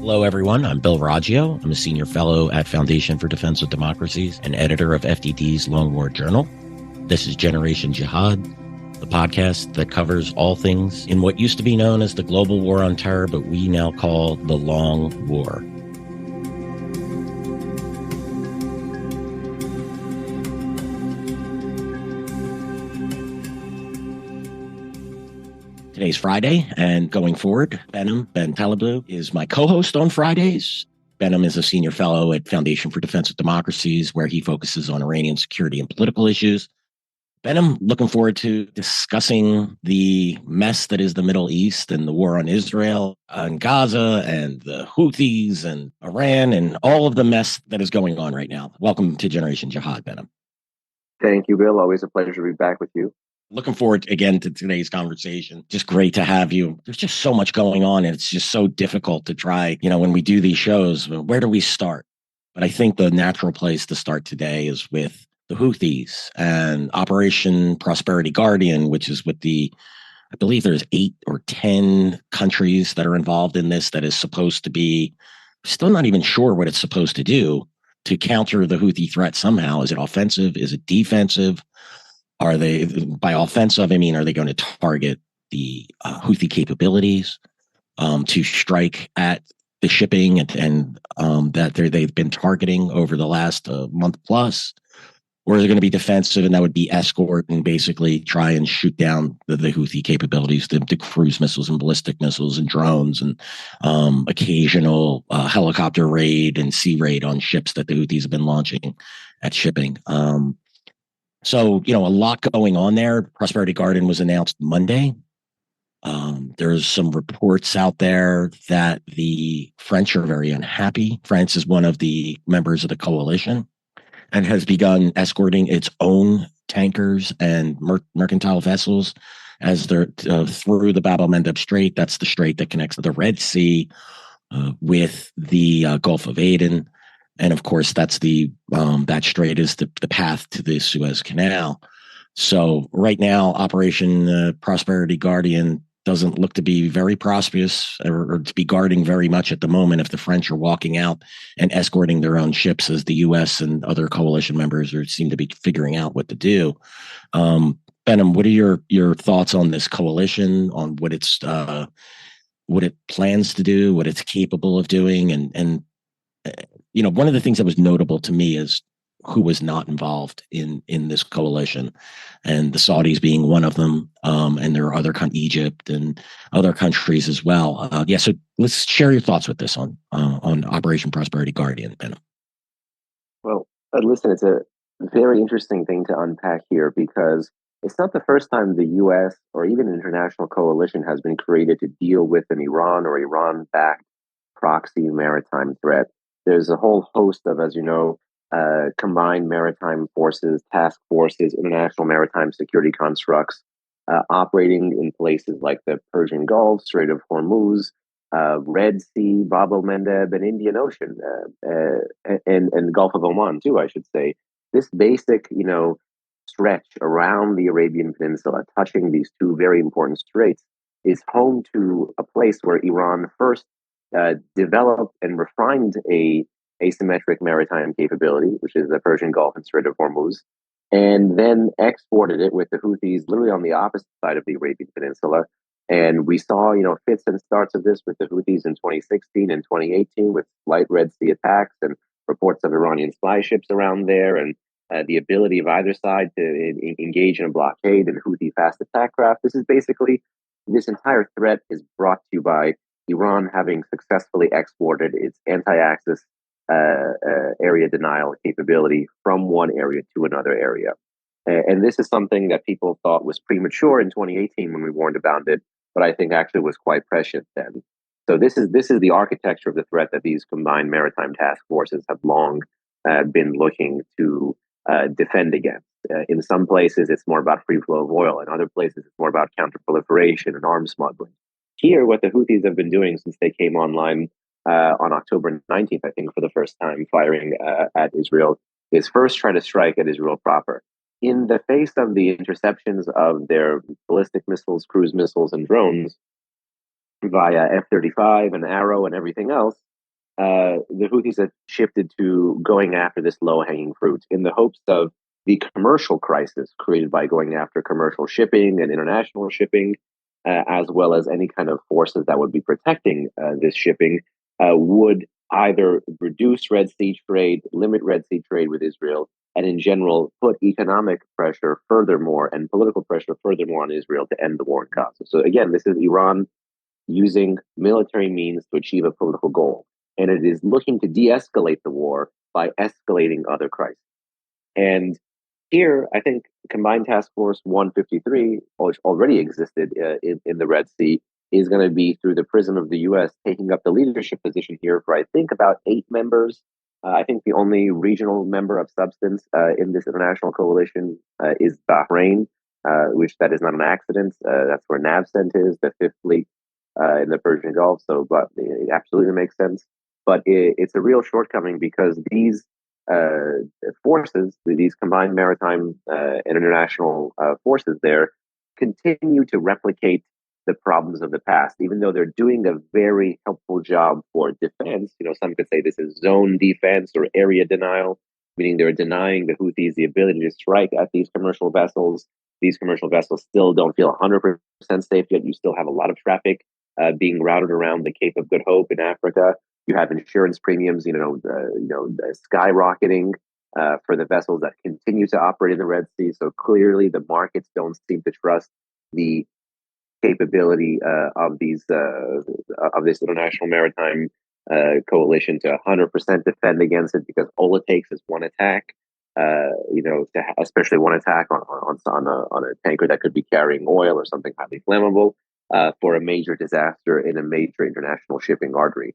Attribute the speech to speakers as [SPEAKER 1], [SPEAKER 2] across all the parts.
[SPEAKER 1] Hello, everyone. I'm Bill Raggio. I'm a senior fellow at Foundation for Defense of Democracies and editor of FDD's Long War Journal. This is Generation Jihad, the podcast that covers all things in what used to be known as the global war on terror, but we now call the Long War. Today's Friday, and going forward, Behnam Ben Taleblu is my co-host on Fridays. Behnam is a senior fellow at Foundation for Defense of Democracies, where he focuses on Iranian security and political issues. Behnam, looking forward to discussing the mess that is the Middle East and the war on Israel and Gaza and the Houthis and Iran and all of the mess that is going on right now. Welcome to Generation Jihad, Behnam.
[SPEAKER 2] Thank you, Bill. Always a pleasure to be back with you.
[SPEAKER 1] Looking forward again to today's conversation. Just great to have you. There's just so much going on, and it's just so difficult to try, when we do these shows, where do we start? But I think the natural place to start today is with the Houthis and Operation Prosperity Guardian, which is with I believe there's 8 or 10 countries that are involved in this that is supposed to be, still not even sure what it's supposed to do to counter the Houthi threat somehow. Is it offensive? Is it defensive? Are they, by offensive, are they going to target the Houthi capabilities to strike at the shipping and that they've been targeting over the last month plus? Or is it going to be defensive, and that would be escort and basically try and shoot down the Houthi capabilities, the cruise missiles and ballistic missiles and drones and occasional helicopter raid and sea raid on ships that the Houthis have been launching at shipping? So, a lot going on there. Prosperity Guardian was announced Monday. There's some reports out there that the French are very unhappy. France is one of the members of the coalition and has begun escorting its own tankers and mercantile vessels as they're through the Bab el-Mandeb Strait. That's the strait that connects the Red Sea with the Gulf of Aden. And of course, that's that strait is the path to the Suez Canal. So right now, Operation Prosperity Guardian doesn't look to be very prosperous or to be guarding very much at the moment if the French are walking out and escorting their own ships, as the U.S. and other coalition members seem to be figuring out what to do. Behnam, what are your thoughts on this coalition, on what it plans to do, what it's capable of doing, and one of the things that was notable to me is who was not involved in this coalition, and the Saudis being one of them. And there are other Egypt and other countries as well. So let's share your thoughts with this on Operation Prosperity Guardian, Behnam.
[SPEAKER 2] Well, listen, it's a very interesting thing to unpack here, because it's not the first time the U.S. or even an international coalition has been created to deal with an Iran or Iran-backed proxy maritime threat. There's a whole host of, as you know, combined maritime forces, task forces, international maritime security constructs operating in places like the Persian Gulf, Strait of Hormuz, Red Sea, Bab el-Mandeb, and Indian Ocean, and Gulf of Oman too, I should say. This basic, stretch around the Arabian Peninsula, touching these two very important straits, is home to a place where Iran first developed and refined a asymmetric maritime capability, which is the Persian Gulf and Strait of Hormuz, and then exported it with the Houthis literally on the opposite side of the Arabian Peninsula. And we saw, fits and starts of this with the Houthis in 2016 and 2018 with light Red Sea attacks and reports of Iranian spy ships around there, and the ability of either side to engage in a blockade and Houthi fast attack craft. This entire threat is brought to you by Iran having successfully exported its anti-Axis area denial capability from one area to another area. And this is something that people thought was premature in 2018 when we warned about it, but I think actually was quite prescient then. So this is the architecture of the threat that these combined maritime task forces have long been looking to defend against. In some places, it's more about free flow of oil. In other places, it's more about counterproliferation and arms smuggling. Here, what the Houthis have been doing since they came online on October 19th, I think, for the first time, firing at Israel, is first try to strike at Israel proper. In the face of the interceptions of their ballistic missiles, cruise missiles, and drones via F-35 and Arrow and everything else, the Houthis have shifted to going after this low-hanging fruit in the hopes of the commercial crisis created by going after commercial shipping and international shipping, as well as any kind of forces that would be protecting this shipping, would either reduce Red Sea trade, limit Red Sea trade with Israel, and in general put economic pressure furthermore and political pressure furthermore on Israel to end the war in Gaza. So again, this is Iran using military means to achieve a political goal. And it is looking to de escalate the war by escalating other crises. And here, I think Combined Task Force 153, which already existed in the Red Sea, is going to be through the prism of the U.S. taking up the leadership position here for, I think, about 8 members. I think the only regional member of substance in this international coalition is Bahrain, which that is not an accident. That's where NAVCENT is, the Fifth Fleet in the Persian Gulf. So, but it absolutely makes sense. But it's a real shortcoming because these uh, forces, these combined maritime and international forces there, continue to replicate the problems of the past, even though they're doing a very helpful job for defense. You know, some could say this is zone defense or area denial, meaning they're denying the Houthis the ability to strike at these commercial vessels. These commercial vessels still don't feel 100% safe yet. You still have a lot of traffic being routed around the Cape of Good Hope in Africa. You have insurance premiums, skyrocketing for the vessels that continue to operate in the Red Sea. So clearly, the markets don't seem to trust the capability of this international maritime coalition to 100% defend against it, because all it takes is one attack. Especially one attack on a tanker that could be carrying oil or something highly flammable for a major disaster in a major international shipping artery.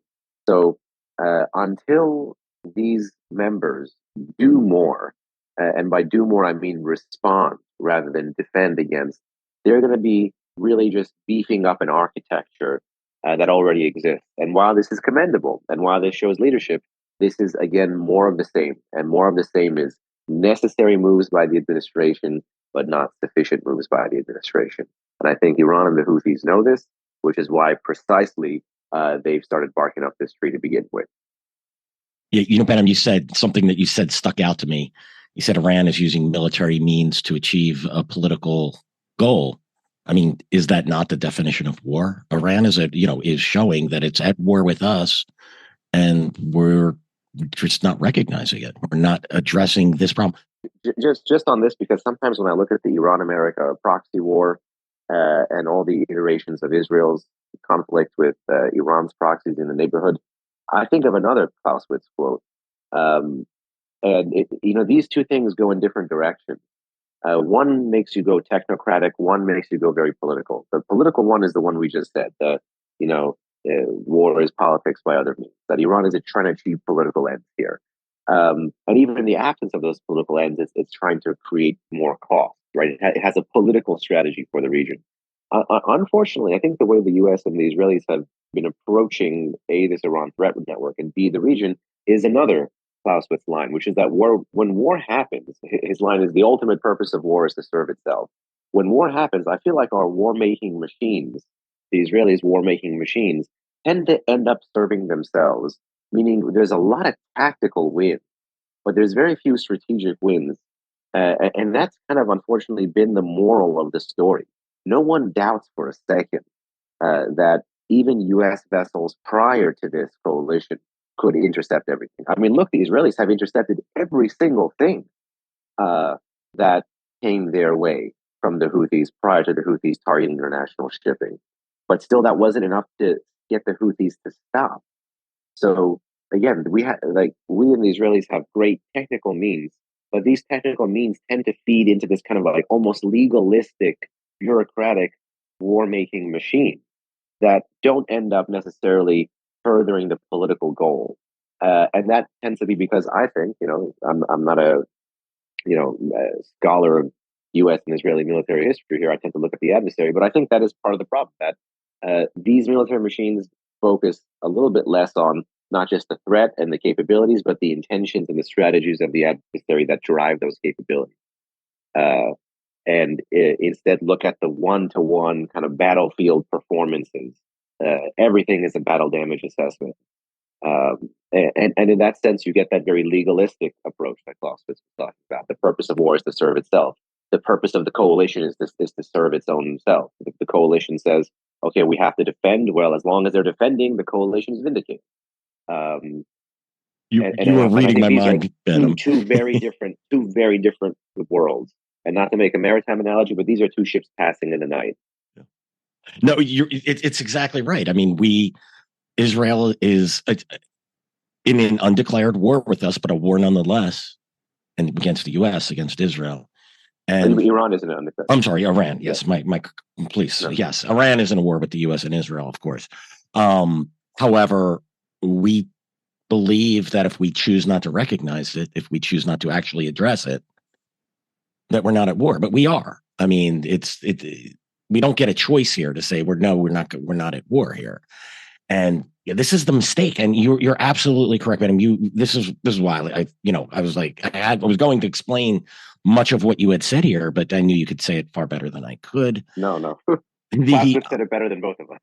[SPEAKER 2] So until these members do more, and by do more I mean respond rather than defend against, they're going to be really just beefing up an architecture that already exists. And while this is commendable, and while this shows leadership, this is again more of the same. And more of the same is necessary moves by the administration, but not sufficient moves by the administration. And I think Iran and the Houthis know this, which is why precisely they've started barking up this tree to begin with.
[SPEAKER 1] Yeah, Behnam, you said something that you said stuck out to me. You said Iran is using military means to achieve a political goal. I mean, is that not the definition of war? Iran is showing that it's at war with us, and we're just not recognizing it. We're not addressing this problem.
[SPEAKER 2] Just on this, because sometimes when I look at the Iran-America proxy war and all the iterations of Israel's conflict with Iran's proxies in the neighborhood, I think of another Clausewitz quote. These two things go in different directions. One makes you go technocratic. One makes you go very political. The political one is the one we just said. War is politics by other means. That Iran is trying to achieve political ends here, and even in the absence of those political ends, it's trying to create more cost. Right? It has a political strategy for the region. Unfortunately, I think the way the U.S. and the Israelis have been approaching this Iran threat network, and B, the region, is another Clausewitz line, which is that when war happens, his line is the ultimate purpose of war is to serve itself. When war happens, I feel like our war-making machines, the Israelis' war-making machines, tend to end up serving themselves, meaning there's a lot of tactical wins, but there's very few strategic wins. And that's kind of unfortunately been the moral of the story. No one doubts for a second that even U.S. vessels prior to this coalition could intercept everything. I mean, look, the Israelis have intercepted every single thing that came their way from the Houthis prior to the Houthis targeting international shipping. But still, that wasn't enough to get the Houthis to stop. So again, we and the Israelis have great technical means, but these technical means tend to feed into this kind of like almost legalistic, bureaucratic war-making machine that don't end up necessarily furthering the political goal. And that tends to be because I think, I'm not a scholar of U.S. and Israeli military history here. I tend to look at the adversary, but I think that is part of the problem, that these military machines focus a little bit less on not just the threat and the capabilities, but the intentions and the strategies of the adversary that drive those capabilities. And instead look at the one-to-one kind of battlefield performances. Everything is a battle damage assessment. And in that sense, you get that very legalistic approach that Clausewitz was talking about. The purpose of war is to serve itself. The purpose of the coalition is to serve its own self. If the coalition says, okay, we have to defend, well, as long as they're defending, the coalition is vindicated. Um,
[SPEAKER 1] you were
[SPEAKER 2] but I
[SPEAKER 1] reading
[SPEAKER 2] think
[SPEAKER 1] my
[SPEAKER 2] these are
[SPEAKER 1] mind, Behnam.
[SPEAKER 2] two very different worlds. And not to make a maritime analogy, but these are two ships passing in the night.
[SPEAKER 1] No, it's exactly right. I mean, Israel is in an undeclared war with us, but a war nonetheless, and against the U.S., against Israel. And
[SPEAKER 2] Iran isn't undeclared.
[SPEAKER 1] I'm sorry, Iran. Yes, yeah. my please. No. Yes, Iran is in a war with the U.S. and Israel, of course. However, we believe that if we choose not to recognize it, if we choose not to actually address it, that we're not at war, but we are. I mean, we don't get a choice here to say we're not at war here. And this is the mistake. And you're absolutely correct, Behnam. This is why I was going to explain much of what you had said here, but I knew you could say it far better than I could.
[SPEAKER 2] No. Clausewitz said it better than both of us.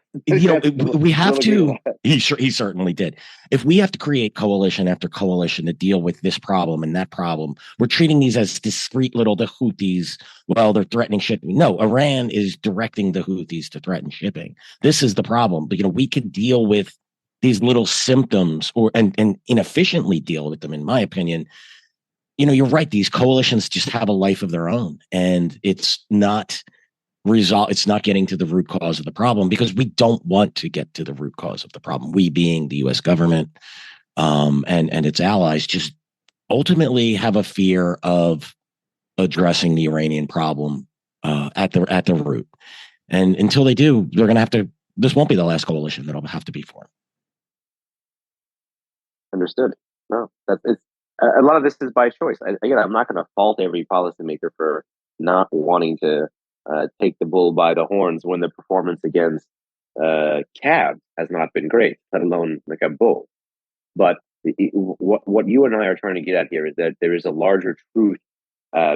[SPEAKER 1] We have to. He certainly did. If we have to create coalition after coalition to deal with this problem and that problem, we're treating these as discrete little the Houthis. Well, they're threatening shipping. No, Iran is directing the Houthis to threaten shipping. This is the problem. But we can deal with these little symptoms and inefficiently deal with them, in my opinion. You're right. These coalitions just have a life of their own, and it's not getting to the root cause of the problem, because we don't want to get to the root cause of the problem. We, being the U.S. government and its allies, just ultimately have a fear of addressing the Iranian problem at the root. And until they do, they're going to have to. This won't be the last coalition that'll have to be formed.
[SPEAKER 2] Understood. No, it's a lot of this is by choice. Again, I'm not going to fault every policymaker for not wanting to take the bull by the horns when the performance against cabs has not been great, let alone like a bull. But what you and I are trying to get at here is that there is a larger truth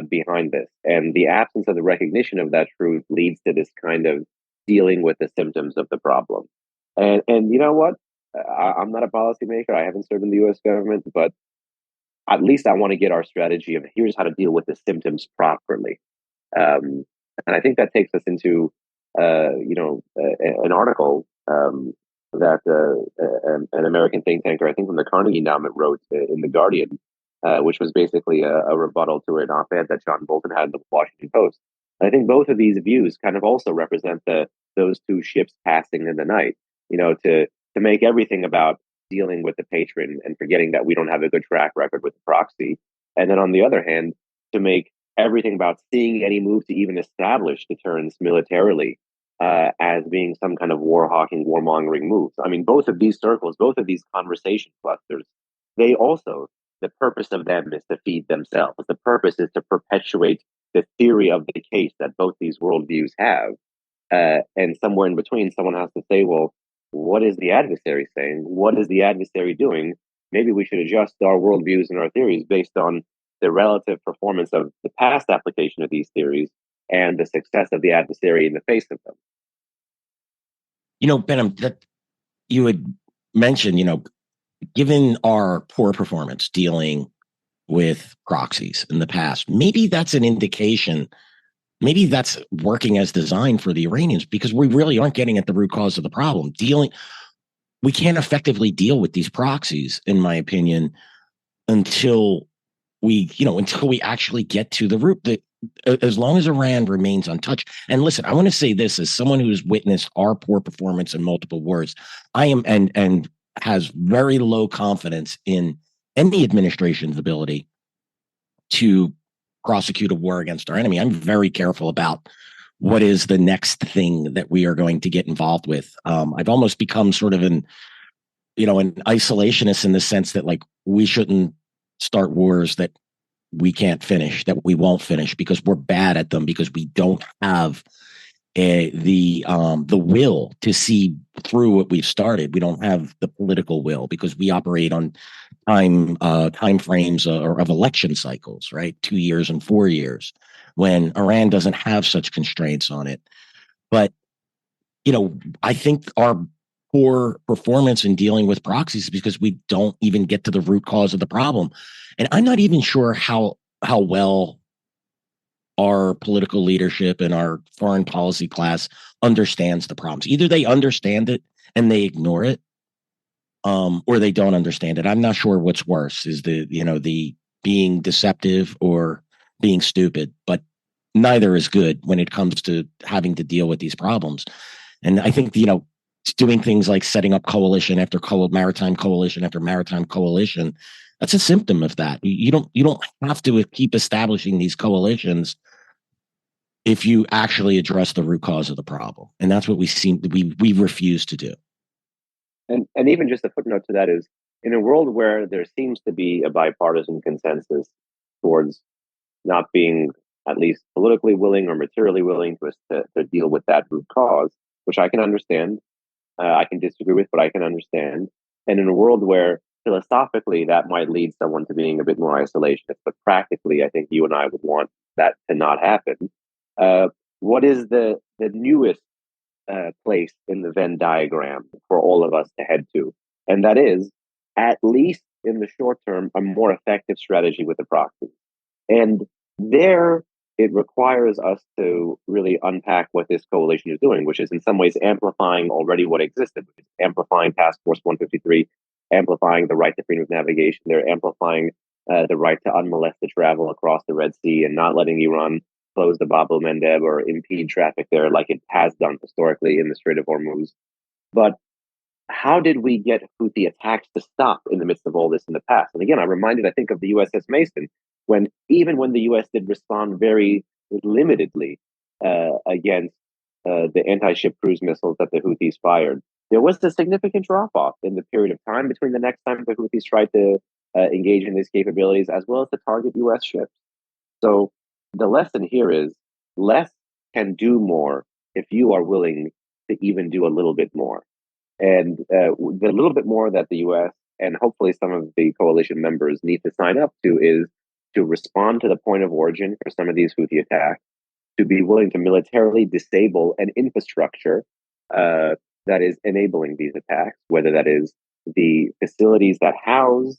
[SPEAKER 2] behind this, and the absence of the recognition of that truth leads to this kind of dealing with the symptoms of the problem. And you know what? I'm not a policymaker. I haven't served in the U.S. government, but at least I want to get our strategy of here's how to deal with the symptoms properly. And I think that takes us into, an article that an American think tanker, I think from the Carnegie Endowment, wrote in The Guardian, which was basically a rebuttal to an op-ed that John Bolton had in the Washington Post. And I think both of these views kind of also represent those two ships passing in the night, to make everything about dealing with the patron and forgetting that we don't have a good track record with the proxy. And then on the other hand, to make everything about seeing any move to even establish deterrence militarily as being some kind of war-hawking, warmongering move. I mean, both of these circles, both of these conversation clusters, the purpose of them is to feed themselves. The purpose is to perpetuate the theory of the case that both these worldviews have. And somewhere in between, someone has to say, well, what is the adversary saying? What is the adversary doing? Maybe we should adjust our worldviews and our theories based on the relative performance of the past application of these theories and the success of the adversary in the face of them.
[SPEAKER 1] Behnam, that you had mentioned, given our poor performance dealing with proxies in the past, maybe that's an indication. Maybe that's working as designed for the Iranians, because we really aren't getting at the root cause of the problem. We can't effectively deal with these proxies, in my opinion, until we actually get to the root. That as long as Iran remains untouched. And listen, I want to say this as someone who has witnessed our poor performance in multiple wars. I am and has very low confidence in any administration's ability to prosecute a war against our enemy. I'm very careful about what is the next thing that we are going to get involved with. I've almost become sort of an isolationist in the sense that we shouldn't start wars that we can't finish, that we won't finish, because we're bad at them, because we don't have the will to see through what we've started. We don't have the political will, because we operate on time frames of election cycles, right? 2 years and 4 years, when Iran doesn't have such constraints on it. But I think our poor performance in dealing with proxies because we don't even get to the root cause of the problem. And I'm not even sure how well our political leadership and our foreign policy class understands the problems. Either they understand it and they ignore it, or they don't understand it. I'm not sure what's worse, is the being deceptive or being stupid, but neither is good when it comes to having to deal with these problems. And I think, doing things like setting up coalition after maritime coalition after maritime coalition, that's a symptom of that. You don't have to keep establishing these coalitions if you actually address the root cause of the problem. And that's what we refuse to do.
[SPEAKER 2] And even just a footnote to that is, in a world where there seems to be a bipartisan consensus towards not being at least politically willing or materially willing to deal with that root cause, which I can understand, I can disagree with, but I can understand. And in a world where philosophically that might lead someone to being a bit more isolationist, but practically I think you and I would want that to not happen. What is the newest place in the Venn diagram for all of us to head to? And that is, at least in the short term, a more effective strategy with the proxy. And there, it requires us to really unpack what this coalition is doing, which is in some ways amplifying already what existed, which is amplifying Task Force 153, amplifying the right to freedom of navigation. They're amplifying the right to unmolested travel across the Red Sea and not letting Iran close the Bab el-Mandeb or impede traffic there like it has done historically in the Strait of Hormuz. But how did we get Houthi attacks to stop in the midst of all this in the past? And again, I'm reminded, I think, of the USS Mason, when the US did respond very limitedly against the anti-ship cruise missiles that the Houthis fired, there was a significant drop-off in the period of time between the next time the Houthis tried to engage in these capabilities, as well as to target US ships. So the lesson here is less can do more if you are willing to even do a little bit more. And the little bit more that the US and hopefully some of the coalition members need to sign up to is to respond to the point of origin for some of these Houthi attacks, to be willing to militarily disable an infrastructure that is enabling these attacks, whether that is the facilities that house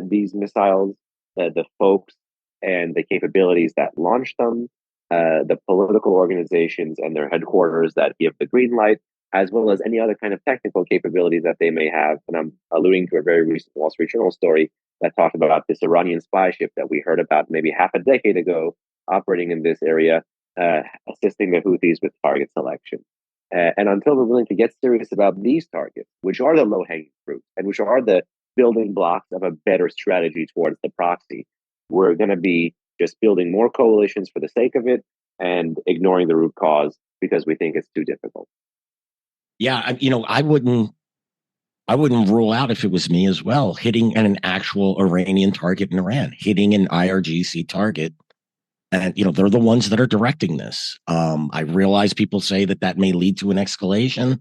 [SPEAKER 2] these missiles, the folks and the capabilities that launch them, the political organizations and their headquarters that give the green light, as well as any other kind of technical capabilities that they may have. And I'm alluding to a very recent Wall Street Journal story that talked about this Iranian spy ship that we heard about maybe half a decade ago operating in this area, assisting the Houthis with target selection. And until we're willing to get serious about these targets, which are the low-hanging fruit and which are the building blocks of a better strategy towards the proxy, we're going to be just building more coalitions for the sake of it and ignoring the root cause because we think it's too difficult.
[SPEAKER 1] Yeah, I wouldn't rule out, if it was me as well, hitting an actual Iranian target in Iran, hitting an IRGC target. And, they're the ones that are directing this. I realize people say that may lead to an escalation.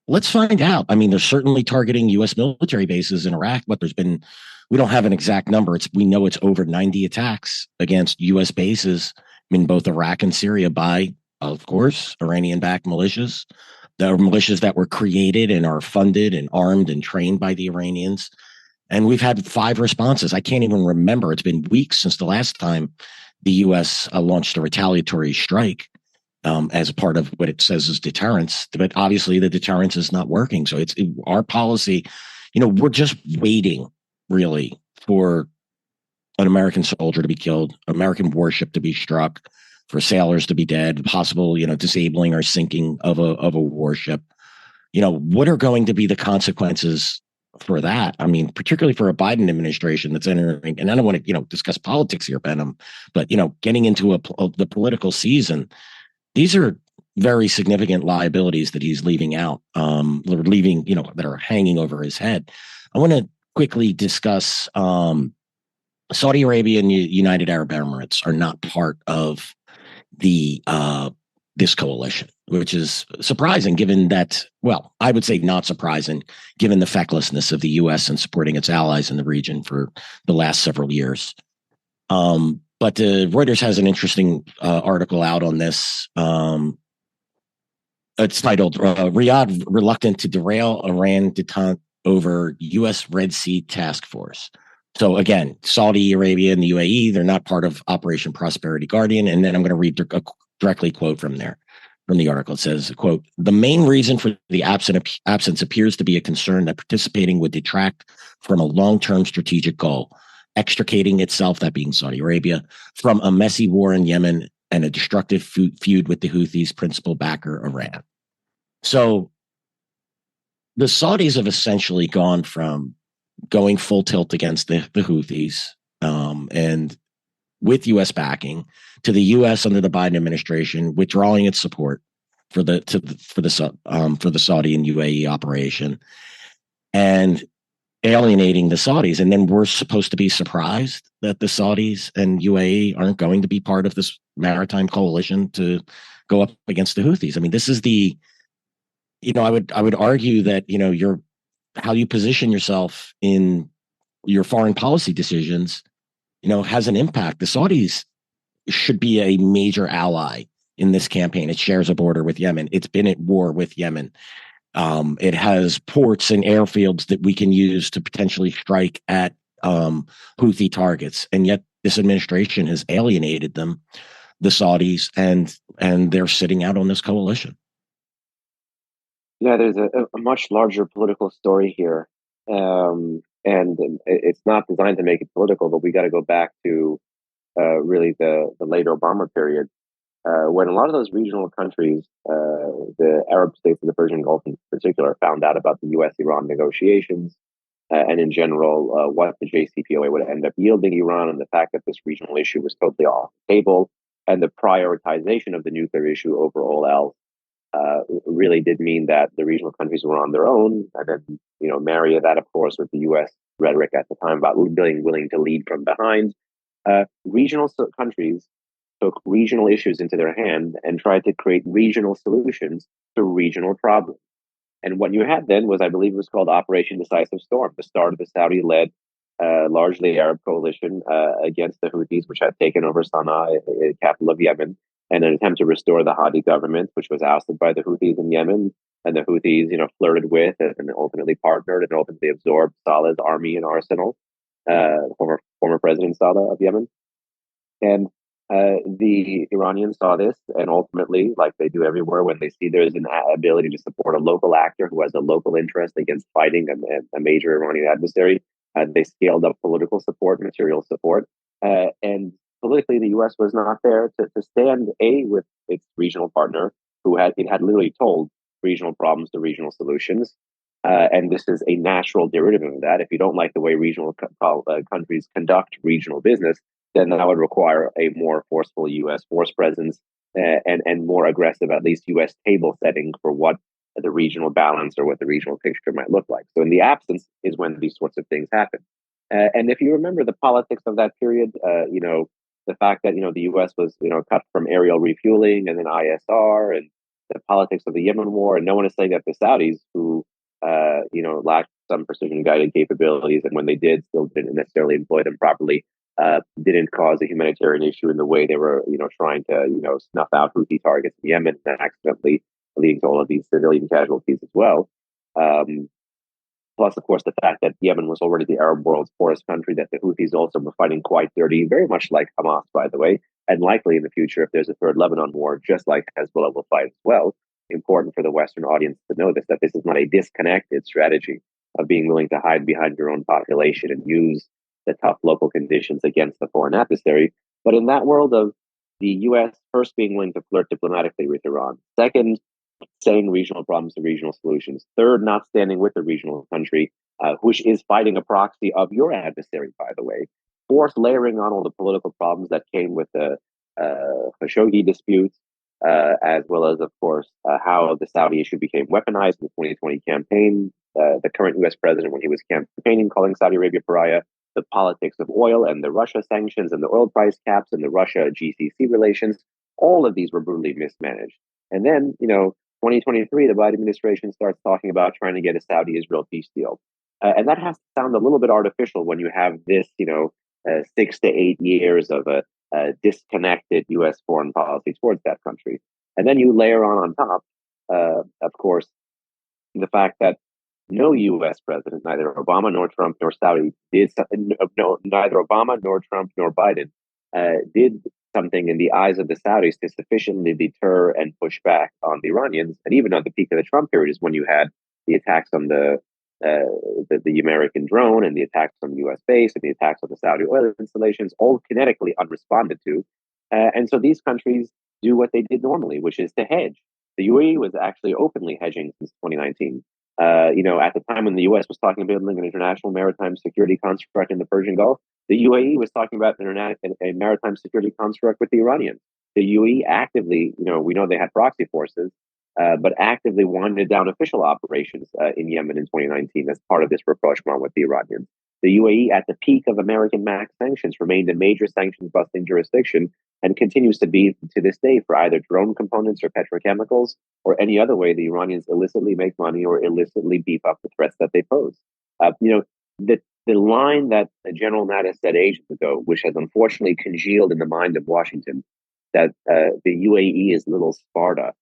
[SPEAKER 1] Let's find out. I mean, they're certainly targeting U.S. military bases in Iraq, but we don't have an exact number. We know it's over 90 attacks against U.S. bases in both Iraq and Syria by, of course, Iranian-backed militias. The militias that were created and are funded and armed and trained by the Iranians. And we've had 5 responses. I can't even remember. It's been weeks since the last time the U.S. launched a retaliatory strike as part of what it says is deterrence. But obviously the deterrence is not working. So it's our policy. We're just waiting really for an American soldier to be killed, American warship to be struck, for sailors to be dead, possible, disabling or sinking of a warship. What are going to be the consequences for that? I mean, particularly for a Biden administration that's entering, and I don't want to, discuss politics here, Behnam, but, getting into the political season, these are very significant liabilities that he's leaving out, that are hanging over his head. I want to quickly discuss Saudi Arabia and United Arab Emirates are not part of this coalition, which is surprising given that, well, I would say not surprising given the fecklessness of the U.S. in supporting its allies in the region for the last several years. But Reuters has an interesting article out on this. It's titled Riyadh Reluctant to Derail Iran Detente Over U.S. Red Sea Task Force. So again, Saudi Arabia and the UAE, they're not part of Operation Prosperity Guardian. And then I'm going to read a directly quote from there. From the article, it says, quote, the main reason for the absence appears to be a concern that participating would detract from a long-term strategic goal, extricating itself, that being Saudi Arabia, from a messy war in Yemen and a destructive feud with the Houthis' principal backer, Iran. So the Saudis have essentially gone from going full tilt against the Houthis and with U.S. backing to the U.S. under the Biden administration withdrawing its support for the Saudi and UAE operation and alienating the Saudis. And then we're supposed to be surprised that the Saudis and UAE aren't going to be part of this maritime coalition to go up against the Houthis. I mean, this is the, I would argue that, how you position yourself in your foreign policy decisions, has an impact. The Saudis should be a major ally in this campaign. It shares a border with Yemen. It's been at war with Yemen. It has ports and airfields that we can use to potentially strike at Houthi targets. And yet this administration has alienated them, the Saudis, and they're sitting out on this coalition.
[SPEAKER 2] Yeah, there's a much larger political story here. And it's not designed to make it political, but we got to go back to really the late Obama period, when a lot of those regional countries, the Arab states of the Persian Gulf in particular, found out about the U.S.-Iran negotiations and in general what the JCPOA would end up yielding Iran and the fact that this regional issue was totally off the table and the prioritization of the nuclear issue over all else really did mean that the regional countries were on their own. And then, marry that, of course, with the U.S. rhetoric at the time about being willing to lead from behind. Regional countries took regional issues into their hand and tried to create regional solutions to regional problems. And what you had then was, I believe it was called Operation Decisive Storm, the start of the Saudi-led, largely Arab coalition against the Houthis, which had taken over Sana'a, capital of Yemen, and an attempt to restore the Hadi government, which was ousted by the Houthis in Yemen. And the Houthis, flirted with and ultimately partnered and ultimately absorbed Saleh's army and arsenal, former President Saleh of Yemen. And the Iranians saw this, and ultimately, like they do everywhere, when they see there's an ability to support a local actor who has a local interest against fighting a major Iranian adversary, they scaled up political support, material support, and politically, the U.S. was not there to stand with its regional partner, who had literally told regional problems to regional solutions. And this is a natural derivative of that. If you don't like the way regional countries conduct regional business, then that would require a more forceful U.S. force presence and more aggressive, at least U.S. table setting for what the regional balance or what the regional picture might look like. So in the absence is when these sorts of things happen. And if you remember the politics of that period, the fact that, the U.S. was, cut from aerial refueling and then ISR and the politics of the Yemen war. And no one is saying that the Saudis, who, lacked some precision guided capabilities, and when they did, still didn't necessarily employ them properly, didn't cause a humanitarian issue in the way they were, trying to, snuff out Houthi targets in Yemen and accidentally leading to all of these civilian casualties as well. Plus, of course, the fact that Yemen was already the Arab world's poorest country, that the Houthis also were fighting quite dirty, very much like Hamas, by the way, and likely in the future, if there's a third Lebanon war, just like Hezbollah will fight as well. Important for the Western audience to know this, that this is not a disconnected strategy of being willing to hide behind your own population and use the tough local conditions against the foreign adversary. But in that world of the U.S. first being willing to flirt diplomatically with Iran, second, saying regional problems to regional solutions, third, not standing with the regional country, which is fighting a proxy of your adversary, by the way, fourth, layering on all the political problems that came with the Khashoggi disputes, as well as, of course, how the Saudi issue became weaponized in the 2020 campaign. The current U.S. president, when he was campaigning, calling Saudi Arabia pariah, the politics of oil and the Russia sanctions and the oil price caps and the Russia GCC relations, all of these were brutally mismanaged. And then, 2023, the Biden administration starts talking about trying to get a Saudi-Israel peace deal. And that has to sound a little bit artificial when you have this, 6 to 8 years of a disconnected U.S. foreign policy towards that country. And then you layer on top of course, the fact that no U.S. president, neither Obama nor Trump nor Saudi, did no, neither Obama nor Trump nor Biden did something in the eyes of the Saudis to sufficiently deter and push back on the Iranians. And even at the peak of the Trump period is when you had the attacks on the American drone and the attacks on the U.S. base and the attacks on the Saudi oil installations, all kinetically unresponded to. And so these countries do what they did normally, which is to hedge. The UAE was actually openly hedging since 2019. At the time when the U.S. was talking about building an international maritime security construct in the Persian Gulf, the UAE was talking about a maritime security construct with the Iranians. The UAE actively, we know they had proxy forces, but actively winded down official operations in Yemen in 2019 as part of this rapprochement with the Iranians. The UAE, at the peak of American max sanctions, remained a major sanctions busting jurisdiction and continues to be to this day for either drone components or petrochemicals or any other way the Iranians illicitly make money or illicitly beef up the threats that they pose. The line that General Mattis said ages ago, which has unfortunately congealed in the mind of Washington, that the UAE is little Sparta,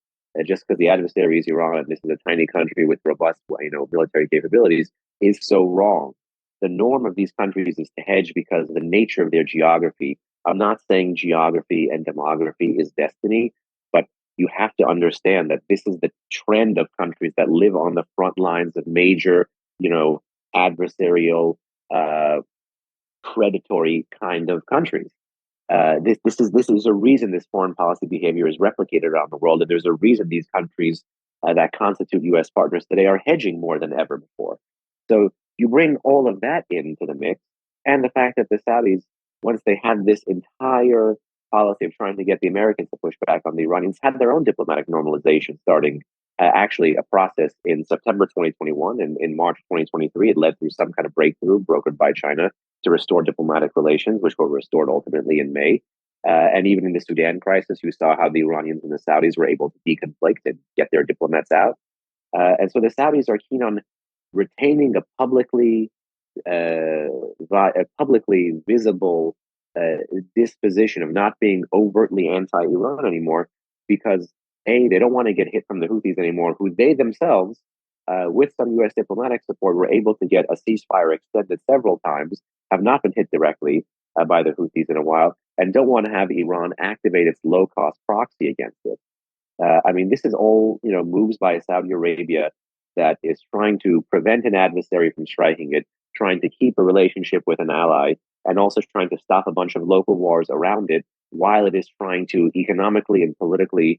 [SPEAKER 2] just because the adversary is Iran, and this is a tiny country with robust, military capabilities, is so wrong. The norm of these countries is to hedge because of the nature of their geography. I'm not saying geography and demography is destiny, but you have to understand that this is the trend of countries that live on the front lines of major, adversarial, predatory kind of countries. This is a reason this foreign policy behavior is replicated around the world, and there's a reason these countries that constitute U.S. partners today are hedging more than ever before. So you bring all of that into the mix, and the fact that the Saudis, once they had this entire policy of trying to get the Americans to push back on the Iranians, had their own diplomatic normalization starting. Actually, a process in September 2021 and in March 2023, it led through some kind of breakthrough brokered by China to restore diplomatic relations, which were restored ultimately in May. And even in the Sudan crisis, you saw how the Iranians and the Saudis were able to deconflict and get their diplomats out. And so the Saudis are keen on retaining a publicly visible disposition of not being overtly anti-Iran anymore, because they don't want to get hit from the Houthis anymore, who they themselves, with some U.S. diplomatic support, were able to get a ceasefire extended several times, have not been hit directly by the Houthis in a while, and don't want to have Iran activate its low-cost proxy against it. This is all moves by Saudi Arabia that is trying to prevent an adversary from striking it, trying to keep a relationship with an ally, and also trying to stop a bunch of local wars around it, while it is trying to economically and politically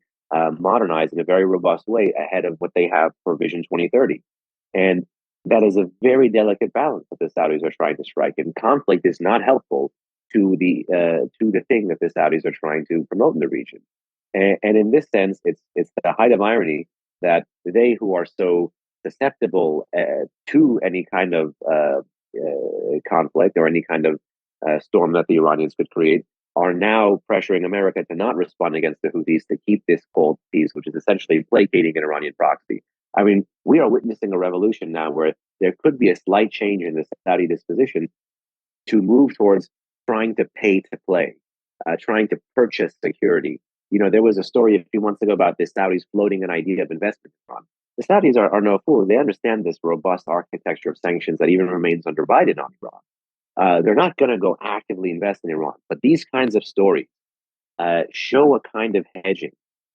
[SPEAKER 2] modernize in a very robust way ahead of what they have for Vision 2030. And that is a very delicate balance that the Saudis are trying to strike. And conflict is not helpful to the thing that the Saudis are trying to promote in the region. And in this sense, it's the height of irony that they, who are so susceptible to any kind of conflict or any kind of storm that the Iranians could create, are now pressuring America to not respond against the Houthis, to keep this cold peace, which is essentially placating an Iranian proxy. We are witnessing a revolution now where there could be a slight change in the Saudi disposition to move towards trying to pay to play, trying to purchase security. There was a story a few months ago about the Saudis floating an idea of investment in Iran. The Saudis are no fools. They understand this robust architecture of sanctions that even remains under Biden on Iran. They're not going to go actively invest in Iran, but these kinds of stories show a kind of hedging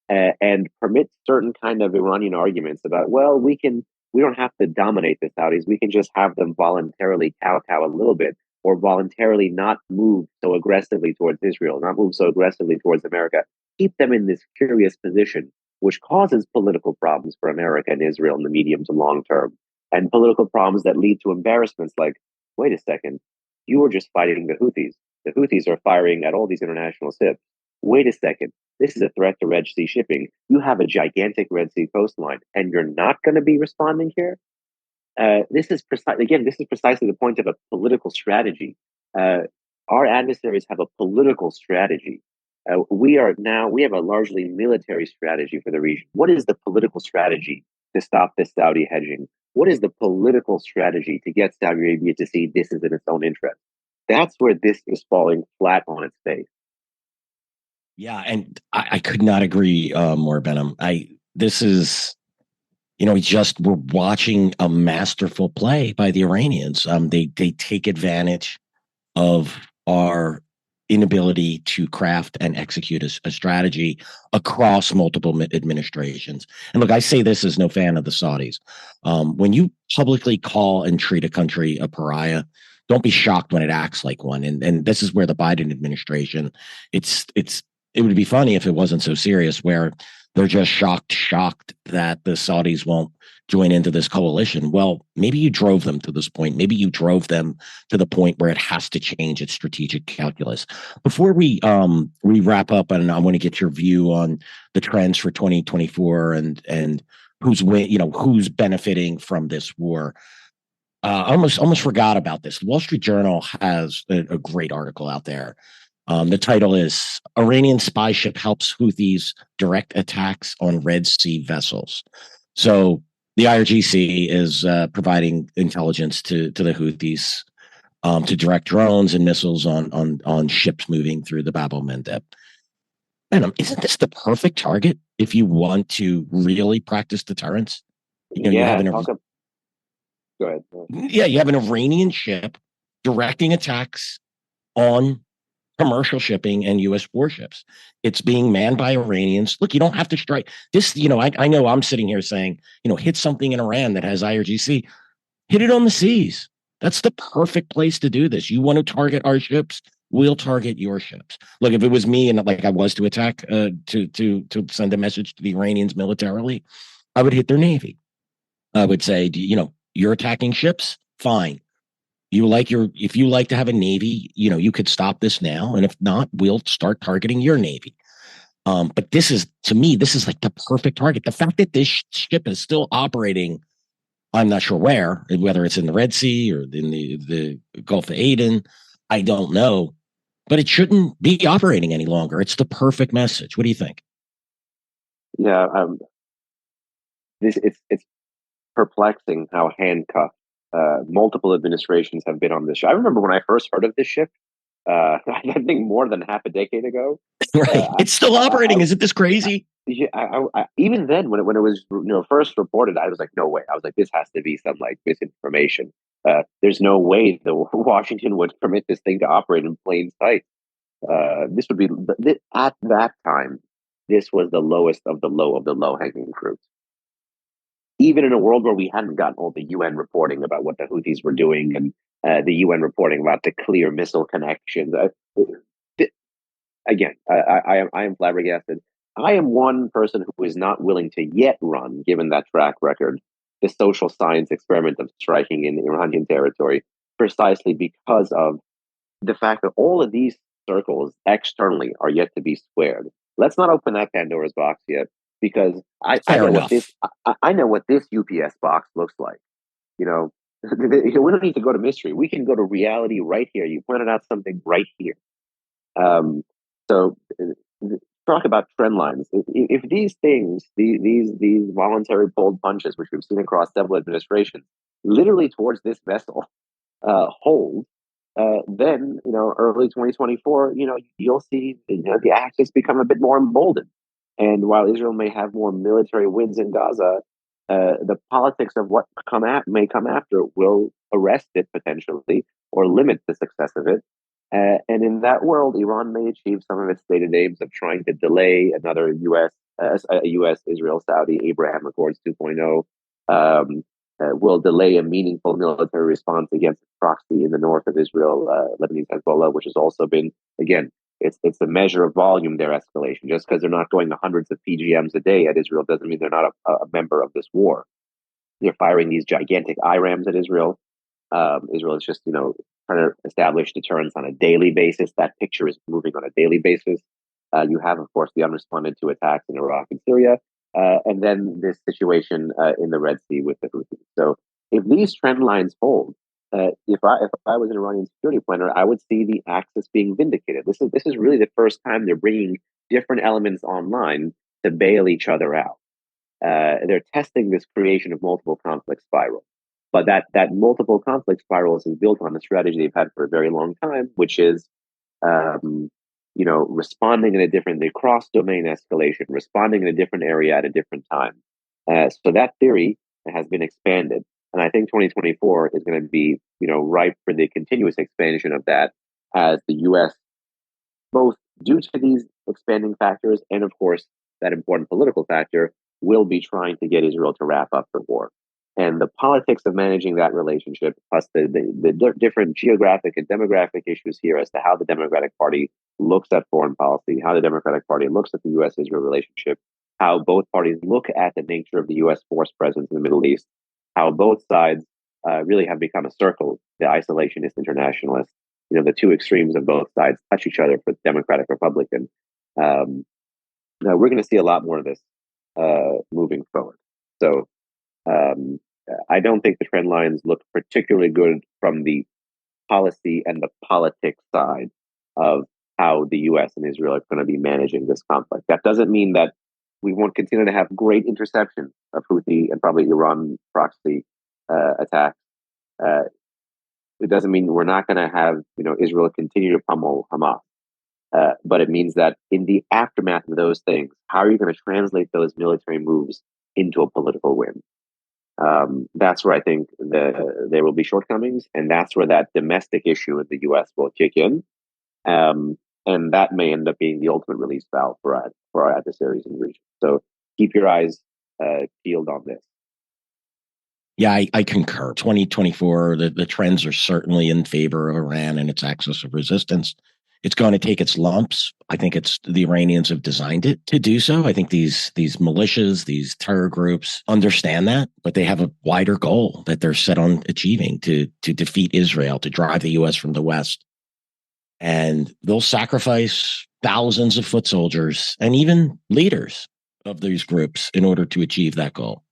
[SPEAKER 2] and permit certain kind of Iranian arguments about, well, we don't have to dominate the Saudis. We can just have them voluntarily kowtow a little bit, or voluntarily not move so aggressively towards Israel, not move so aggressively towards America. Keep them in this curious position, which causes political problems for America and Israel in the medium to long term, and political problems that lead to embarrassments like, wait a second, you were just fighting the Houthis. The Houthis are firing at all these international ships. Wait a second, this is a threat to Red Sea shipping. You have a gigantic Red Sea coastline, and you're not going to be responding here? This is precisely the point of a political strategy. Our adversaries have a political strategy. We have a largely military strategy for the region. What is the political strategy to stop this Saudi hedging? What is the political strategy to get Saudi Arabia to see this is in its own interest? That's where this is falling flat on its face.
[SPEAKER 1] Yeah, and I could not agree more, Behnam. This is We just were watching a masterful play by the Iranians. They take advantage of our inability to craft and execute a strategy across multiple administrations. And look, I say this as no fan of the Saudis. When you publicly call and treat a country a pariah, don't be shocked when it acts like one. And this is where the Biden administration, it would be funny if it wasn't so serious, where they're just shocked that the Saudis won't join into this coalition. Well, maybe you drove them to this point. Maybe you drove them to the point where it has to change its strategic calculus. Before we wrap up, and I want to get your view on the trends for 2024 and who's benefiting from this war. I almost forgot about this. The Wall Street Journal has a great article out there. The title is Iranian Spy Ship Helps Houthis Direct Attacks on Red Sea Vessels. So the IRGC is providing intelligence to the Houthis to direct drones and missiles on ships moving through the Bab el-Mandeb. And isn't this the perfect target if you want to really practice deterrence? You have
[SPEAKER 2] go ahead.
[SPEAKER 1] You have an Iranian ship directing attacks on commercial shipping and U.S. warships. It's being manned by Iranians. Look, you don't have to strike this. I know I'm sitting here saying, hit something in Iran that has IRGC, hit it on the seas. That's the perfect place to do this. You want to target our ships, we'll target your ships. Look, if it was me and like I was to attack, to send a message to the Iranians militarily, I would hit their navy. I would say, you're attacking ships, fine. If you like to have a navy, you could stop this now. And if not, we'll start targeting your navy. But to me, this is like the perfect target. The fact that this ship is still operating, I'm not sure whether it's in the Red Sea or in the Gulf of Aden, I don't know, but it shouldn't be operating any longer. It's the perfect message. What do you think?
[SPEAKER 2] Yeah, it's perplexing how handcuffed multiple administrations have been on this ship. I remember when I first heard of this ship, I think more than half a decade ago.
[SPEAKER 1] Right, it's still operating. Isn't this crazy?
[SPEAKER 2] Even then, when it was first reported, I was like, no way. I was like, this has to be some like misinformation. There's no way the Washington would permit this thing to operate in plain sight. This would be at that time. This was the lowest of the low hanging fruit. Even in a world where we hadn't gotten all the UN reporting about what the Houthis were doing and the UN reporting about the clear missile connections. Again, I am flabbergasted. I am one person who is not willing to yet run, given that track record, the social science experiment of striking in Iranian territory, precisely because of the fact that all of these circles externally are yet to be squared. Let's not open that Pandora's box yet, because I know what this UPS box looks like. We don't need to go to mystery. We can go to reality right here. You pointed out something right here. So talk about trend lines. If these things, these voluntary pulled punches, which we've seen across several administrations, literally towards this vessel, hold, then early 2024, you'll see the axis become a bit more emboldened. And while Israel may have more military wins in Gaza, the politics of what may come after will arrest it potentially or limit the success of it. And in that world, Iran may achieve some of its stated aims of trying to delay another U.S. Israel Saudi Abraham Accords 2.0. Will delay a meaningful military response against Proxy in the north of Israel, Lebanese Hezbollah, which has also been, again, it's a measure of volume, their escalation. Just because they're not going to hundreds of PGMs a day at Israel doesn't mean they're not a member of this war. They're firing these gigantic IRAMs at Israel. Israel is just, trying to establish deterrence on a daily basis. That picture is moving on a daily basis. You have, of course, the unresponded to attacks in Iraq and Syria. And then this situation in the Red Sea with the Houthis. So if these trend lines hold, if I was an Iranian security planner, I would see the axis being vindicated. This is really the first time they're bringing different elements online to bail each other out. They're testing this creation of multiple conflict spirals. But that multiple conflict spirals is built on a strategy they've had for a very long time, which is responding in a different, the cross-domain escalation, responding in a different area at a different time. So that theory has been expanded. And I think 2024 is going to be, ripe for the continuous expansion of that as the U.S., both due to these expanding factors and, of course, that important political factor, will be trying to get Israel to wrap up the war. And the politics of managing that relationship, plus the different geographic and demographic issues here as to how the Democratic Party looks at foreign policy, how the Democratic Party looks at the U.S.-Israel relationship, how both parties look at the nature of the U.S. force presence in the Middle East, how both sides really have become a circle, the isolationist internationalists. The two extremes of both sides touch each other for Democratic, Republican. Now we're going to see a lot more of this moving forward. So I don't think the trend lines look particularly good from the policy and the politics side of how the U.S. and Israel are going to be managing this conflict. That doesn't mean that we won't continue to have great interception of Houthi and probably Iran proxy attacks. It doesn't mean we're not going to have Israel continue to pummel Hamas. But it means that in the aftermath of those things, how are you going to translate those military moves into a political win? That's where I think there will be shortcomings, and that's where that domestic issue in the U.S. will kick in, and that may end up being the ultimate release valve for our adversaries in the region. So keep your eyes peeled on this.
[SPEAKER 1] Yeah, I concur. 2024, the trends are certainly in favor of Iran and its axis of resistance. It's going to take its lumps. I think the Iranians have designed it to do so. I think these militias, these terror groups understand that, but they have a wider goal that they're set on achieving to defeat Israel, to drive the U.S. from the West. And they'll sacrifice thousands of foot soldiers and even leaders of these groups in order to achieve that goal.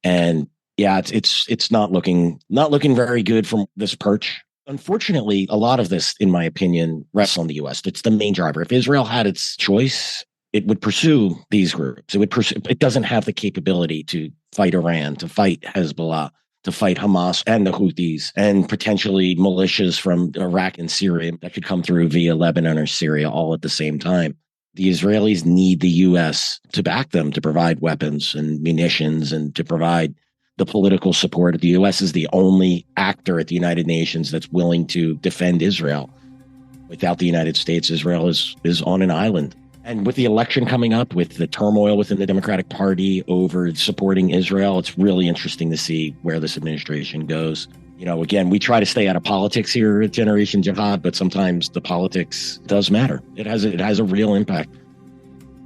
[SPEAKER 1] And yeah, it's not looking very good from this perch. Unfortunately, a lot of this, in my opinion, rests on the U.S. It's the main driver. If Israel had its choice, it would pursue these groups. It doesn't have the capability to fight Iran, to fight Hezbollah, to fight Hamas and the Houthis, and potentially militias from Iraq and Syria that could come through via Lebanon or Syria all at the same time. The Israelis need the U.S. to back them, to provide weapons and munitions, and to provide the political support. The U.S. is the only actor at the United Nations that's willing to defend Israel. Without the United States, Israel is on an island. And with the election coming up, with the turmoil within the Democratic Party over supporting Israel, it's really interesting to see where this administration goes. Again, we try to stay out of politics here at Generation Jihad, but sometimes the politics does matter. It has a real impact.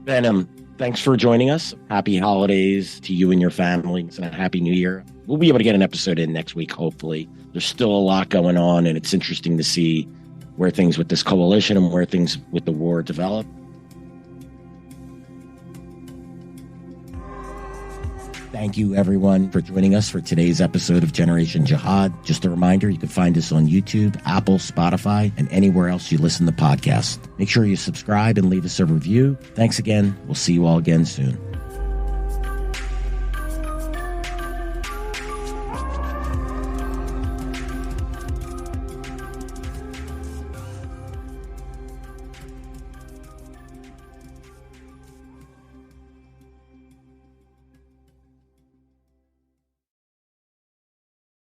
[SPEAKER 1] Behnam, thanks for joining us. Happy holidays to you and your families, and a happy new year. We'll be able to get an episode in next week, hopefully. There's still a lot going on, and it's interesting to see where things with this coalition and where things with the war develop. Thank you, everyone, for joining us for today's episode of Generation Jihad. Just a reminder, you can find us on YouTube, Apple, Spotify, and anywhere else you listen to podcasts. Make sure you subscribe and leave us a review. Thanks again. We'll see you all again soon.